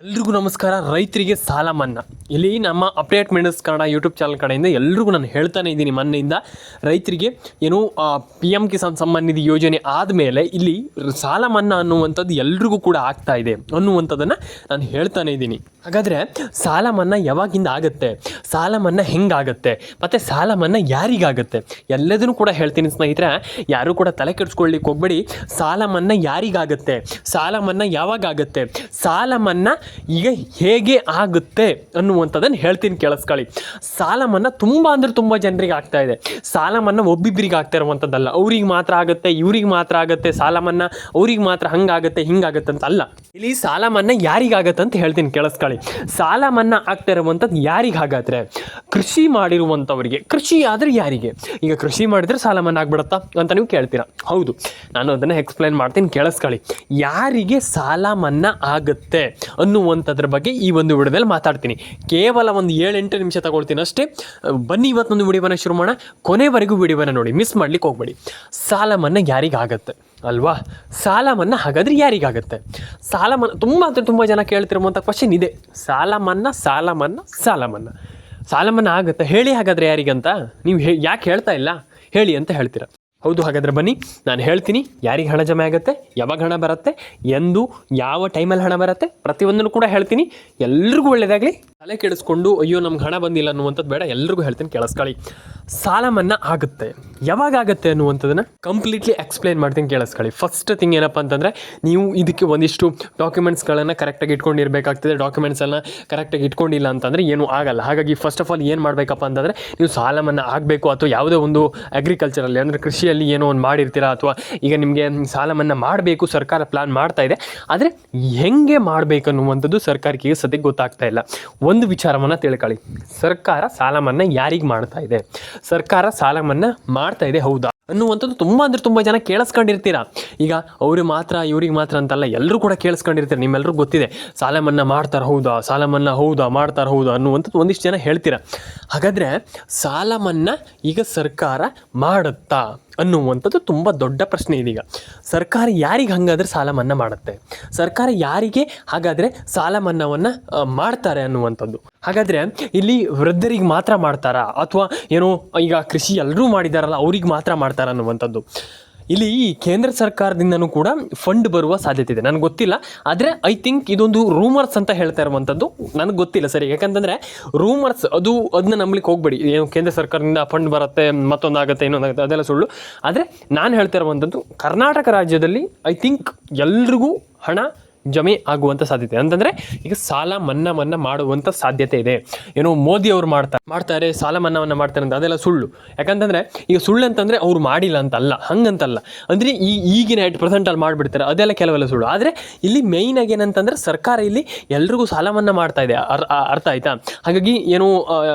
ಎಲ್ರಿಗೂ ನಮಸ್ಕಾರ. ರೈತರಿಗೆ ಸಾಲ ಮನ್ನಾ ಇಲ್ಲಿ ನಮ್ಮ update minutes Kannada YouTube channel ಕಡೆಯಿಂದ ಎಲ್ರಿಗೂ ನಾನು ಹೇಳ್ತಾನೆ ಇದ್ದೀನಿ. ಮೊನ್ನೆಯಿಂದ ರೈತರಿಗೆ ಏನು PM ಕಿಸಾನ್ ಸಮ್ಮಾನ್ ನಿಧಿ ಯೋಜನೆ ಆದಮೇಲೆ ಇಲ್ಲಿ ಸಾಲ ಮನ್ನಾ ಅನ್ನುವಂಥದ್ದು ಎಲ್ರಿಗೂ ಕೂಡ ಆಗ್ತಾ ಇದೆ ಅನ್ನುವಂಥದ್ದನ್ನು ನಾನು ಹೇಳ್ತಾನೆ ಇದ್ದೀನಿ. ಹಾಗಾದರೆ ಸಾಲ ಮನ್ನಾ ಯಾವಾಗಿಂದ ಆಗುತ್ತೆ, ಸಾಲ ಮನ್ನಾ ಹೆಂಗಾಗುತ್ತೆ, ಮತ್ತು ಸಾಲ ಮನ್ನಾ ಯಾರಿಗಾಗುತ್ತೆ ಎಲ್ಲದನ್ನು ಕೂಡ ಹೇಳ್ತೀನಿ ಸ್ನೇಹಿತರೆ. ಯಾರೂ ಕೂಡ ತಲೆ ಕೆಡಿಸ್ಕೊಳ್ಳಿಕ್ಕೆ ಹೋಗ್ಬೇಡಿ. ಸಾಲ ಮನ್ನಾ ಯಾರಿಗಾಗುತ್ತೆ, ಸಾಲ ಮನ್ನಾ ಯಾವಾಗ ಆಗುತ್ತೆ, ಸಾಲ ಮನ್ನಾ ಈಗ ಹೇಗೆ ಆಗುತ್ತೆ ಅನ್ನುವಂಥದ್ದನ್ನು ಹೇಳ್ತೀನಿ, ಕೇಳಿಸ್ಕೊಳ್ಳಿ. ಸಾಲ ಮನ್ನಾ ತುಂಬ ಅಂದರೆ ತುಂಬ ಜನರಿಗೆ ಆಗ್ತಾ ಇದೆ. ಸಾಲ ಮನ್ನಾ ಒಬ್ಬಿಬ್ಬರಿಗೆ ಆಗ್ತಾ ಇರುವಂಥದ್ದಲ್ಲ, ಅವ್ರಿಗೆ ಮಾತ್ರ ಆಗುತ್ತೆ, ಇವ್ರಿಗೆ ಮಾತ್ರ ಆಗುತ್ತೆ ಸಾಲ ಮನ್ನಾ, ಅವ್ರಿಗೆ ಮಾತ್ರ ಹಂಗಾಗುತ್ತೆ ಹಿಂಗಾಗುತ್ತೆ ಅಂತ ಅಲ್ಲ. ಇಲ್ಲಿ ಸಾಲ ಮನ್ನಾ ಯಾರಿಗಾಗತ್ತೆ ಅಂತ ಹೇಳ್ತೀನಿ, ಕೇಳಿಸ್ಕೊಳ್ಳಿ. ಸಾಲ ಮನ್ನಾ ಆಗ್ತಾ ಇರುವಂಥದ್ದು ಯಾರಿಗಾಗತ್ತೆ? ಕೃಷಿ ಮಾಡಿರುವಂಥವರಿಗೆ. ಕೃಷಿ ಆದರೆ ಯಾರಿಗೆ? ಈಗ ಕೃಷಿ ಮಾಡಿದರೆ ಸಾಲ ಮನ್ನಾ ಆಗ್ಬಿಡತ್ತಾ ಅಂತ ನೀವು ಕೇಳ್ತೀರಾ. ಹೌದು, ನಾನು ಅದನ್ನು ಎಕ್ಸ್ಪ್ಲೈನ್ ಮಾಡ್ತೀನಿ, ಕೇಳಿಸ್ಕೊಳ್ಳಿ. ಯಾರಿಗೆ ಸಾಲ ಮನ್ನಾ ಆಗುತ್ತೆ ಅನ್ನುವಂಥದ್ರ ಬಗ್ಗೆ ಈ ಒಂದು ವಿಡಿಯೋದಲ್ಲಿ ಮಾತಾಡ್ತೀನಿ. ಕೇವಲ ಒಂದು 7-8 ನಿಮಿಷ ತಗೊಳ್ತೀನಿ ಅಷ್ಟೇ. ಬನ್ನಿ ಇವತ್ತೊಂದು ವಿಡಿಯೋನ ಶುರು ಮಾಡೋಣ. ಕೊನೆವರೆಗೂ ವಿಡಿಯೋನ ನೋಡಿ, ಮಿಸ್ ಮಾಡ್ಲಿಕ್ಕೆ ಹೋಗ್ಬೇಡಿ. ಸಾಲ ಮನ್ನಾ ಯಾರಿಗಾಗತ್ತೆ ಅಲ್ವಾ? ಸಾಲ ಮನ್ನಾ ಹಾಗಾದರೆ ಯಾರಿಗಾಗತ್ತೆ? ಸಾಲ ಮನ್ನಾ ತುಂಬ ಅಂದರೆ ತುಂಬ ಜನ ಕೇಳ್ತಿರುವಂಥ ಕ್ವಶನ್ ಇದೆ. ಸಾಲ ಮನ್ನಾ ಸಾಲ ಮನ್ನಾ ಸಾಲ ಮನ್ನಾ ಸಾಲ ಮನ್ನಾ ಆಗುತ್ತೆ ಹೇಳಿ, ಹಾಗಾದರೆ ಯಾರಿಗಂತ ನೀವು ಯಾಕೆ ಹೇಳ್ತಾ ಇಲ್ಲ ಹೇಳಿ ಅಂತ ಹೇಳ್ತೀರಾ. ಹೌದು, ಹಾಗಾದರೆ ಬನ್ನಿ ನಾನು ಹೇಳ್ತೀನಿ ಯಾರಿಗೆ ಹಣ ಜಮೆ ಆಗುತ್ತೆ, ಯಾವಾಗ ಹಣ ಬರುತ್ತೆ, ಎಂದು ಯಾವ ಟೈಮಲ್ಲಿ ಹಣ ಬರುತ್ತೆ, ಪ್ರತಿಯೊಂದನ್ನು ಕೂಡ ಹೇಳ್ತೀನಿ. ಎಲ್ರಿಗೂ ಒಳ್ಳೆಯದಾಗಲಿ. ತಲೆ ಕೆಡಿಸ್ಕೊಂಡು ಅಯ್ಯೋ ನಮ್ಗೆ ಹಣ ಬಂದಿಲ್ಲ ಅನ್ನುವಂಥದ್ದು ಬೇಡ, ಎಲ್ರಿಗೂ ಹೇಳ್ತೀನಿ, ಕೇಳಿಸ್ಕೊಳ್ಳಿ. ಸಾಲ ಮನ್ನಾ ಆಗುತ್ತೆ, ಯಾವಾಗ ಆಗುತ್ತೆ ಅನ್ನುವಂಥದ್ದನ್ನು ಕಂಪ್ಲೀಟ್ಲಿ ಎಕ್ಸ್ಪ್ಲೈನ್ ಮಾಡ್ತೀನಿ, ಕೇಳಿಸ್ಕೊಳ್ಳಿ. ಫಸ್ಟ್ ಥಿಂಗ್ ಏನಪ್ಪ ಅಂತಂದರೆ, ನೀವು ಇದಕ್ಕೆ ಒಂದಿಷ್ಟು ಡಾಕ್ಯುಮೆಂಟ್ಸ್ಗಳನ್ನು ಕರೆಕ್ಟಾಗಿ ಇಟ್ಕೊಂಡಿರಬೇಕಾಗ್ತದೆ. ಡಾಕ್ಯುಮೆಂಟ್ಸನ್ನು ಕರೆಕ್ಟಾಗಿ ಇಟ್ಕೊಂಡಿಲ್ಲ ಅಂತಂದರೆ ಏನೂ ಆಗಲ್ಲ. ಹಾಗಾಗಿ ಫಸ್ಟ್ ಆಫ್ ಆಲ್ ಏನು ಮಾಡಬೇಕಪ್ಪ ಅಂತಂದರೆ, ನೀವು ಸಾಲ ಮನ್ನಾ ಆಗಬೇಕು ಅಥವಾ ಯಾವುದೇ ಒಂದು ಅಗ್ರಿಕಲ್ಚರಲ್ಲಿ ಅಂದರೆ ಕೃಷಿಯಲ್ಲಿ ಏನೋ ಒಂದು ಮಾಡಿರ್ತೀರಾ, ಅಥವಾ ಈಗ ನಿಮಗೆ ಸಾಲ ಮನ್ನಾ ಮಾಡಬೇಕು ಸರ್ಕಾರ ಪ್ಲಾನ್ ಮಾಡ್ತಾ ಇದೆ, ಆದರೆ ಹೆಂಗೆ ಮಾಡಬೇಕನ್ನುವಂಥದ್ದು ಸರ್ಕಾರಕ್ಕೆ ಈಗ ಸದ್ಯಕ್ಕೆ ಗೊತ್ತಾಗ್ತಾ ಇಲ್ಲ. ಒಂದು ವಿಚಾರವನ್ನು ತಿಳ್ಕೊಳ್ಳಿ, ಸರ್ಕಾರ ಸಾಲ ಮನ್ನಾ ಯಾರಿಗೆ ಮಾಡ್ತಾ ಇದೆ, ಸರ್ಕಾರ ಸಾಲ ಮನ್ನಾ ಮಾಡ್ತಾ ಇದೆ ಹೌದಾ ಅನ್ನುವಂಥದ್ದು ತುಂಬ ಅಂದರೆ ತುಂಬ ಜನ ಕೇಳಿಸ್ಕೊಂಡಿರ್ತೀರಾ. ಈಗ ಅವ್ರಿಗೆ ಮಾತ್ರ ಇವ್ರಿಗೆ ಮಾತ್ರ ಅಂತಲ್ಲ, ಎಲ್ಲರೂ ಕೂಡ ಕೇಳಿಸ್ಕೊಂಡಿರ್ತೀರ. ನಿಮ್ಮೆಲ್ಲರಿಗೂ ಗೊತ್ತಿದೆ ಸಾಲ ಮನ್ನಾ ಮಾಡ್ತಾರೆ ಹೌದಾ, ಸಾಲ ಮನ್ನಾ ಹೌದಾ, ಮಾಡ್ತಾರೆ ಹೌದಾ ಅನ್ನುವಂಥದ್ದು ಒಂದಿಷ್ಟು ಜನ ಹೇಳ್ತೀರಾ. ಹಾಗಾದರೆ ಸಾಲ ಮನ್ನಾ ಈಗ ಸರ್ಕಾರ ಮಾಡುತ್ತಾ ಅನ್ನುವಂಥದ್ದು ತುಂಬ ದೊಡ್ಡ ಪ್ರಶ್ನೆ ಇದೀಗ. ಸರ್ಕಾರ ಯಾರಿಗೆ ಹಾಗಾದರೆ ಸಾಲ ಮನ್ನಾ ಮಾಡುತ್ತೆ, ಸರ್ಕಾರ ಯಾರಿಗೆ ಹಾಗಾದರೆ ಸಾಲ ಮನ್ನಾವನ್ನು ಮಾಡ್ತಾರೆ ಅನ್ನುವಂಥದ್ದು. ಹಾಗಾದರೆ ಇಲ್ಲಿ ವೃದ್ಧರಿಗೆ ಮಾತ್ರ ಮಾಡ್ತಾರಾ, ಅಥವಾ ಏನೋ ಈಗ ಕೃಷಿ ಎಲ್ಲರೂ ಮಾಡಿದಾರಲ್ಲ ಅವ್ರಿಗೆ ಮಾತ್ರ ಮಾಡ್ತಾರ ಅನ್ನುವಂಥದ್ದು. ಇಲ್ಲಿ ಕೇಂದ್ರ ಸರ್ಕಾರದಿಂದನೂ ಕೂಡ ಫಂಡ್ ಬರುವ ಸಾಧ್ಯತೆ ಇದೆ, ನನಗೆ ಗೊತ್ತಿಲ್ಲ. ಆದರೆ ಐ ಥಿಂಕ್ ಇದೊಂದು ರೂಮರ್ಸ್ ಅಂತ ಹೇಳ್ತಾ ಇರುವಂಥದ್ದು, ನನಗೆ ಗೊತ್ತಿಲ್ಲ ಸರಿ. ಯಾಕಂತಂದರೆ ರೂಮರ್ಸ್ ಅದನ್ನ ನಂಬಲಿಕ್ಕೆ ಹೋಗ್ಬೇಡಿ. ಏನು ಕೇಂದ್ರ ಸರ್ಕಾರದಿಂದ ಫಂಡ್ ಬರುತ್ತೆ, ಮತ್ತೊಂದಾಗುತ್ತೆ, ಇನ್ನೊಂದಾಗುತ್ತೆ, ಅದೆಲ್ಲ ಸುಳ್ಳು. ಆದರೆ ನಾನು ಹೇಳ್ತಾ ಇರುವಂಥದ್ದು, ಕರ್ನಾಟಕ ರಾಜ್ಯದಲ್ಲಿ ಐ ಥಿಂಕ್ ಎಲ್ರಿಗೂ ಹಣ ಜಮೆ ಆಗುವಂಥ ಸಾಧ್ಯತೆ. ಅಂತಂದರೆ ಈಗ ಸಾಲ ಮನ್ನಾ ಮಾಡುವಂಥ ಸಾಧ್ಯತೆ ಇದೆ. ಏನೋ ಮೋದಿ ಅವರು ಮಾಡ್ತಾರೆ ಸಾಲ ಮನ್ನಾವನ್ನು ಮಾಡ್ತಾರೆ ಅಂತ, ಅದೆಲ್ಲ ಸುಳ್ಳು. ಯಾಕಂತಂದರೆ ಈಗ ಸುಳ್ಳು ಅಂತಂದರೆ ಅವ್ರು ಮಾಡಿಲ್ಲ ಅಂತಲ್ಲ, ಹಂಗಂತಲ್ಲ. ಅಂದರೆ ಈಗಿನ 8% ಮಾಡಿಬಿಡ್ತಾರೆ, ಅದೆಲ್ಲ ಕೆಲವೆಲ್ಲ ಸುಳ್ಳು. ಆದರೆ ಇಲ್ಲಿ ಮೇಯ್ನಾಗಿ ಏನಂತಂದರೆ ಸರ್ಕಾರ ಇಲ್ಲಿ ಎಲ್ರಿಗೂ ಸಾಲ ಮನ್ನಾ ಮಾಡ್ತಾ ಇದೆ, ಅರ್ಥ ಆಯ್ತಾ? ಹಾಗಾಗಿ ಏನು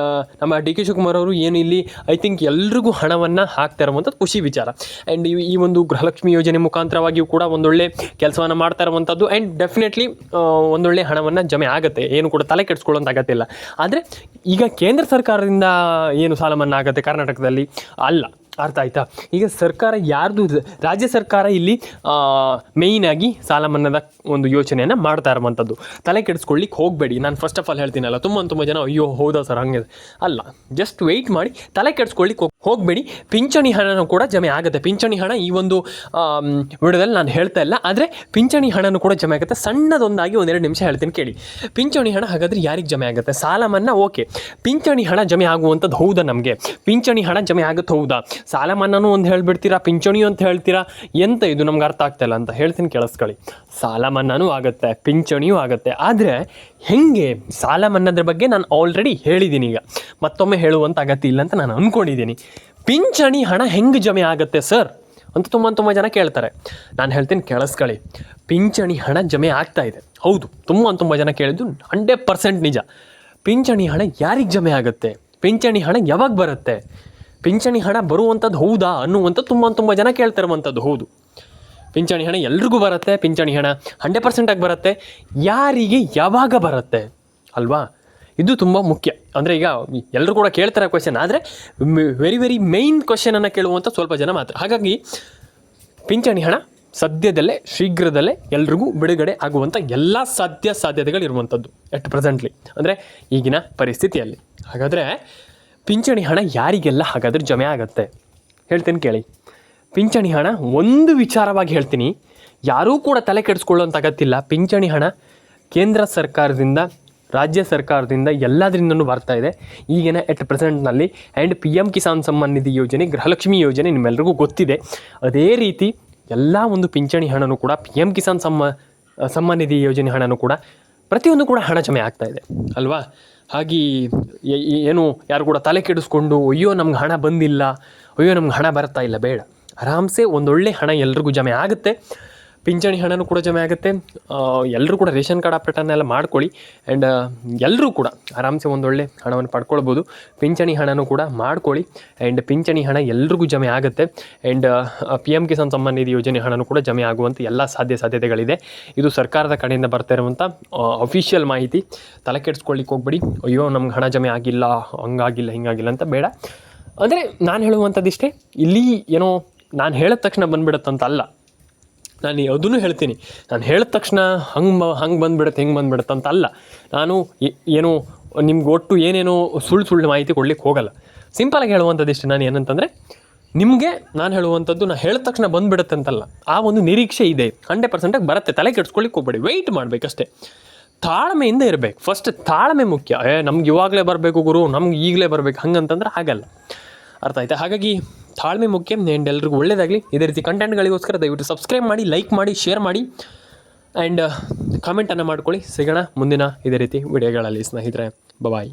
ನಮ್ಮ DK ಶಿವಕುಮಾರ್ ಅವರು ಏನು ಇಲ್ಲಿ ಐ ಥಿಂಕ್ ಎಲ್ರಿಗೂ ಹಣವನ್ನು ಹಾಕ್ತಾ ಇರುವಂಥದ್ದು ಖುಷಿ ವಿಚಾರ. ಆ್ಯಂಡ್ ಈ ಒಂದು ಗೃಹಲಕ್ಷ್ಮಿ ಯೋಜನೆ ಮುಖಾಂತರವಾಗಿಯೂ ಕೂಡ ಒಂದೊಳ್ಳೆ ಕೆಲಸವನ್ನು ಮಾಡ್ತಾ ಇರುವಂಥದ್ದು. ಆ್ಯಂಡ್ ಡೆಫಿನೆಟ್ಲಿ ಒಂದೊಳ್ಳೆ ಹಣವನ್ನು ಜಮೆ ಆಗುತ್ತೆ, ಏನು ಕೂಡ ತಲೆ ಕೆಡಿಸ್ಕೊಳ್ಳೋಂಥ ಅಗತ್ಯ ಇಲ್ಲ. ಆದರೆ ಈಗ ಕೇಂದ್ರ ಸರ್ಕಾರದಿಂದ ಏನು ಸಾಲ ಮನ್ನಾ ಆಗುತ್ತೆ ಕರ್ನಾಟಕದಲ್ಲಿ ಅಲ್ಲ, ಅರ್ಥ ಆಯ್ತಾ? ಈಗ ಸರ್ಕಾರ ಯಾರ್ದು, ರಾಜ್ಯ ಸರ್ಕಾರ ಇಲ್ಲಿ ಮೇಯ್ನಾಗಿ ಸಾಲ ಮನ್ನಾದ ಒಂದು ಯೋಚನೆಯನ್ನು ಮಾಡ್ತಾ ಇರುವಂಥದ್ದು. ತಲೆ ಕೆಡಿಸ್ಕೊಳ್ಳಿಕ್ಕೆ ಹೋಗಬೇಡಿ. ನಾನು ಫಸ್ಟ್ ಆಫ್ ಆಲ್ ಹೇಳ್ತೀನಲ್ಲ, ತುಂಬ ಜನ ಅಯ್ಯೋ ಹೌದಾ ಸರ್ ಹಂಗೆ ಅಲ್ಲ, ಜಸ್ಟ್ ವೆಯ್ಟ್ ಮಾಡಿ, ತಲೆ ಕೆಡಿಸ್ಕೊಳ್ಳಿಕ್ಕೆ ಹೋಗಬೇಡಿ. ಪಿಂಚಣಿ ಹಣನೂ ಕೂಡ ಜಮೆ ಆಗುತ್ತೆ. ಪಿಂಚಣಿ ಹಣ ಈ ಒಂದು ವಿಡಿಯೋದಲ್ಲಿ ನಾನು ಹೇಳ್ತಾ ಇಲ್ಲ, ಆದರೆ ಪಿಂಚಣಿ ಹಣನೂ ಕೂಡ ಜಮೆ ಆಗುತ್ತೆ. ಸಣ್ಣದೊಂದಾಗಿ 1-2 ನಿಮಿಷ ಹೇಳ್ತೀನಿ ಕೇಳಿ. ಪಿಂಚಣಿ ಹಣ ಹಾಗಾದರೆ ಯಾರಿಗೆ ಜಮೆ ಆಗುತ್ತೆ? ಸಾಲ ಮನ್ನಾ ಓಕೆ, ಪಿಂಚಣಿ ಹಣ ಜಮೆ ಆಗುವಂಥದ್ದು ಹೌದಾ? ನಮಗೆ ಪಿಂಚಣಿ ಹಣ ಜಮೆ ಆಗುತ್ತೆ ಹೌದಾ? ಸಾಲ ಮನ್ನಾನು ಒಂದು ಹೇಳ್ಬಿಡ್ತೀರಾ, ಪಿಂಚಣಿ ಅಂತ ಹೇಳ್ತೀರಾ, ಎಂತ ಇದು ನಮ್ಗೆ ಅರ್ಥ ಆಗ್ತಾಯಿಲ್ಲ ಅಂತ ಹೇಳ್ತೀನಿ, ಕೇಳಿಸ್ಕೊಳ್ಳಿ. ಸಾಲ ಮನ್ನಾನೂ ಆಗುತ್ತೆ, ಪಿಂಚಣಿಯೂ ಆಗುತ್ತೆ. ಆದರೆ ಹೆಂಗೆ ಸಾಲ ಮನ್ನಾದ್ರ ಬಗ್ಗೆ ನಾನು ಆಲ್ರೆಡಿ ಹೇಳಿದ್ದೀನಿ, ಈಗ ಮತ್ತೊಮ್ಮೆ ಹೇಳುವಂಥ ಅಗತ್ಯ ಇಲ್ಲ ಅಂತ ನಾನು ಅಂದ್ಕೊಂಡಿದ್ದೀನಿ. ಪಿಂಚಣಿ ಹಣ ಹೆಂಗೆ ಜಮೆ ಆಗುತ್ತೆ ಸರ್ ಅಂತ ತುಂಬ ಜನ ಕೇಳ್ತಾರೆ. ನಾನು ಹೇಳ್ತೀನಿ, ಕೇಳಿಸ್ಕೊಳ್ಳಿ. ಪಿಂಚಣಿ ಹಣ ಜಮೆ ಆಗ್ತಾ ಇದೆ ಹೌದು, ತುಂಬ ಜನ ಕೇಳಿದ್ದು 100% ನಿಜ. ಪಿಂಚಣಿ ಹಣ ಯಾರಿಗೆ ಜಮೆ ಆಗುತ್ತೆ, ಪಿಂಚಣಿ ಹಣ ಯಾವಾಗ ಬರುತ್ತೆ, ಪಿಂಚಣಿ ಹಣ ಬರುವಂಥದ್ದು ಹೌದಾ ಅನ್ನುವಂಥದ್ದು ತುಂಬ ಜನ ಕೇಳ್ತಿರುವಂಥದ್ದು. ಹೌದು, ಪಿಂಚಣಿ ಹಣ ಎಲ್ರಿಗೂ ಬರುತ್ತೆ, ಪಿಂಚಣಿ ಹಣ 100% ಆಗಿ ಬರುತ್ತೆ. ಯಾರಿಗೆ ಯಾವಾಗ ಬರುತ್ತೆ ಅಲ್ವಾ? ಇದು ತುಂಬ ಮುಖ್ಯ. ಅಂದರೆ ಈಗ ಎಲ್ಲರೂ ಕೂಡ ಕೇಳ್ತಾರೆ ಕ್ವೆಶನ್, ಆದರೆ ವೆರಿ ಮೇಯ್ನ್ ಕ್ವೆಶನನ್ನು ಕೇಳುವಂಥ ಸ್ವಲ್ಪ ಜನ ಮಾತ್ರ. ಹಾಗಾಗಿ ಪಿಂಚಣಿ ಹಣ ಸದ್ಯದಲ್ಲೇ ಶೀಘ್ರದಲ್ಲೇ ಎಲ್ರಿಗೂ ಬಿಡುಗಡೆ ಆಗುವಂಥ ಎಲ್ಲ ಸಾಧ್ಯತೆಗಳಿರುವಂಥದ್ದು ಎಟ್ ಪ್ರೆಸೆಂಟ್ಲಿ, ಅಂದರೆ ಈಗಿನ ಪರಿಸ್ಥಿತಿಯಲ್ಲಿ. ಹಾಗಾದರೆ ಪಿಂಚಣಿ ಹಣ ಯಾರಿಗೆಲ್ಲ ಹಾಗಾದರೆ ಜಮೆ ಆಗುತ್ತೆ ಹೇಳ್ತೀನಿ ಕೇಳಿ. ಪಿಂಚಣಿ ಹಣ ಒಂದು ವಿಚಾರವಾಗಿ ಹೇಳ್ತೀನಿ, ಯಾರೂ ಕೂಡ ತಲೆ ಕೆಡಿಸ್ಕೊಳ್ಳೋಂಥ ಅಗತ್ಯಿಲ್ಲ. ಪಿಂಚಣಿ ಹಣ ಕೇಂದ್ರ ಸರ್ಕಾರದಿಂದ, ರಾಜ್ಯ ಸರ್ಕಾರದಿಂದ ಎಲ್ಲದರಿಂದನೂ ಬರ್ತಾ ಇದೆ ಈಗಿನ ಎಟ್ ಪ್ರೆಸೆಂಟ್ನಲ್ಲಿ. ಆ್ಯಂಡ್ PM ಕಿಸಾನ್ ಸಮ್ಮಾನ್ ನಿಧಿ ಯೋಜನೆ, ಗೃಹಲಕ್ಷ್ಮಿ ಯೋಜನೆ ನಿಮ್ಮೆಲ್ರಿಗೂ ಗೊತ್ತಿದೆ. ಅದೇ ರೀತಿ ಎಲ್ಲ ಒಂದು ಪಿಂಚಣಿ ಹಣನೂ ಕೂಡ PM ಕಿಸಾನ್ ಸಮ್ಮಾನ್ ನಿಧಿ ಯೋಜನೆ ಹಣನೂ ಕೂಡ ಪ್ರತಿಯೊಂದು ಕೂಡ ಹಣ ಜಮೆ ಆಗ್ತಾ ಇದೆ ಅಲ್ವಾ. ಹಾಗೆ ಏನು ಯಾರು ಕೂಡ ತಲೆ ಕೆಡಿಸ್ಕೊಂಡು ಅಯ್ಯೋ ನಮ್ಗೆ ಹಣ ಬಂದಿಲ್ಲ, ಅಯ್ಯೋ ನಮ್ಗೆ ಹಣ ಬರ್ತಾ ಇಲ್ಲ, ಬೇಡ. ಆರಾಮ್ಸೆ ಒಂದೊಳ್ಳೆ ಹಣ ಎಲ್ರಿಗೂ ಜಮೆ ಆಗುತ್ತೆ. ಪಿಂಚಣಿ ಹಣನೂ ಕೂಡ ಜಮೆ ಆಗುತ್ತೆ. ಎಲ್ಲರೂ ಕೂಡ ರೇಷನ್ ಕಾರ್ಡ್ ಆಪ್ರೇಟರ್ನೆಲ್ಲ ಮಾಡ್ಕೊಳ್ಳಿ. ಆ್ಯಂಡ್ ಎಲ್ಲರೂ ಕೂಡ ಆರಾಮ್ಸೆ ಒಂದೊಳ್ಳೆ ಹಣವನ್ನು ಪಡ್ಕೊಳ್ಬೋದು. ಪಿಂಚಣಿ ಹಣನೂ ಕೂಡ ಮಾಡ್ಕೊಳ್ಳಿ. ಆ್ಯಂಡ್ ಪಿಂಚಣಿ ಹಣ ಎಲ್ರಿಗೂ ಜಮೆ ಆಗುತ್ತೆ. ಆ್ಯಂಡ್ PM ಕಿಸಾನ್ ಸಮ್ಮಾನ್ ನಿಧಿ ಯೋಜನೆ ಹಣನೂ ಕೂಡ ಜಮೆ ಆಗುವಂಥ ಎಲ್ಲ ಸಾಧ್ಯತೆಗಳಿದೆ. ಇದು ಸರ್ಕಾರದ ಕಡೆಯಿಂದ ಬರ್ತಾ ಇರುವಂಥ ಅಫಿಷಿಯಲ್ ಮಾಹಿತಿ. ತಲೆ ಕೆಡಿಸ್ಕೊಳ್ಳಿಕ್ಕೆ ಹೋಗ್ಬೇಡಿ, ಅಯ್ಯೋ ನಮ್ಗೆ ಹಣ ಜಮೆ ಆಗಿಲ್ಲ, ಹಂಗಾಗಿಲ್ಲ ಹಿಂಗಾಗಿಲ್ಲ ಅಂತ ಬೇಡ. ಅಂದರೆ ನಾನು ಹೇಳುವಂಥದ್ದಿಷ್ಟೇ, ಇಲ್ಲಿ ಏನೋ ನಾನು ಹೇಳಿದ ತಕ್ಷಣ ಬಂದುಬಿಡುತ್ತಂತ ಅಲ್ಲ. ನಾನು ಅದನ್ನು ಹೇಳ್ತೀನಿ, ನಾನು ಹೇಳಿದ ತಕ್ಷಣ ಹಂಗೆ ಬಂದುಬಿಡುತ್ತೆ ಹಿಂಗೆ ಬಂದುಬಿಡುತ್ತೆ ಅಂತ ಅಲ್ಲ. ನಾನು ಏನು ನಿಮ್ಗೆ ಒಟ್ಟು ಏನೇನೋ ಸುಳ್ಳು ಮಾಹಿತಿ ಕೊಡ್ಲಿಕ್ಕೆ ಹೋಗಲ್ಲ. ಸಿಂಪಲಾಗಿ ಹೇಳುವಂಥದ್ದು ಇಷ್ಟು, ನಾನು ಏನಂತಂದರೆ ನಿಮಗೆ ನಾನು ಹೇಳುವಂಥದ್ದು ನಾನು ಹೇಳಿದ ತಕ್ಷಣ ಬಂದುಬಿಡುತ್ತೆ ಅಂತಲ್ಲ. ಆ ಒಂದು ನಿರೀಕ್ಷೆ ಇದೆ, 100% ಬರುತ್ತೆ. ತಲೆ ಕೆಡಿಸ್ಕೊಳ್ಳಿಕ್ಕೆ ಹೋಗ್ಬೇಡಿ, ವೆಯ್ಟ್ ಮಾಡಬೇಕಷ್ಟೇ. ತಾಳ್ಮೆಯಿಂದ ಇರಬೇಕು. ಫಸ್ಟ್ ತಾಳ್ಮೆ ಮುಖ್ಯ. ನಮ್ಗೆ ಇವಾಗಲೇ ಬರಬೇಕು ಗುರು, ನಮ್ಗೆ ಈಗಲೇ ಬರಬೇಕು ಹಂಗಂತಂದ್ರೆ ಆಗಲ್ಲ. ಅರ್ಥ ಆಯ್ತಾ? ಹಾಗಾಗಿ ತಾಳ್ಮೆ ಮುಖ್ಯ. ಆ್ಯಂಡ್ ಎಲ್ರಿಗೂ ಒಳ್ಳೆಯದಾಗಲಿ. ಇದೇ ರೀತಿ ಕಂಟೆಂಟ್ಗಳಿಗೋಸ್ಕರ ದಯವಿಟ್ಟು ಸಬ್ಸ್ಕ್ರೈಬ್ ಮಾಡಿ, ಲೈಕ್ ಮಾಡಿ, ಶೇರ್ ಮಾಡಿ, ಆ್ಯಂಡ್ ಕಮೆಂಟನ್ನು ಮಾಡ್ಕೊಳ್ಳಿ. ಸಿಗೋಣ ಮುಂದಿನ ಇದೇ ರೀತಿ ವಿಡಿಯೋಗಳಲ್ಲಿ ಸ್ನೇಹಿತರೆ. ಬಾಯ್.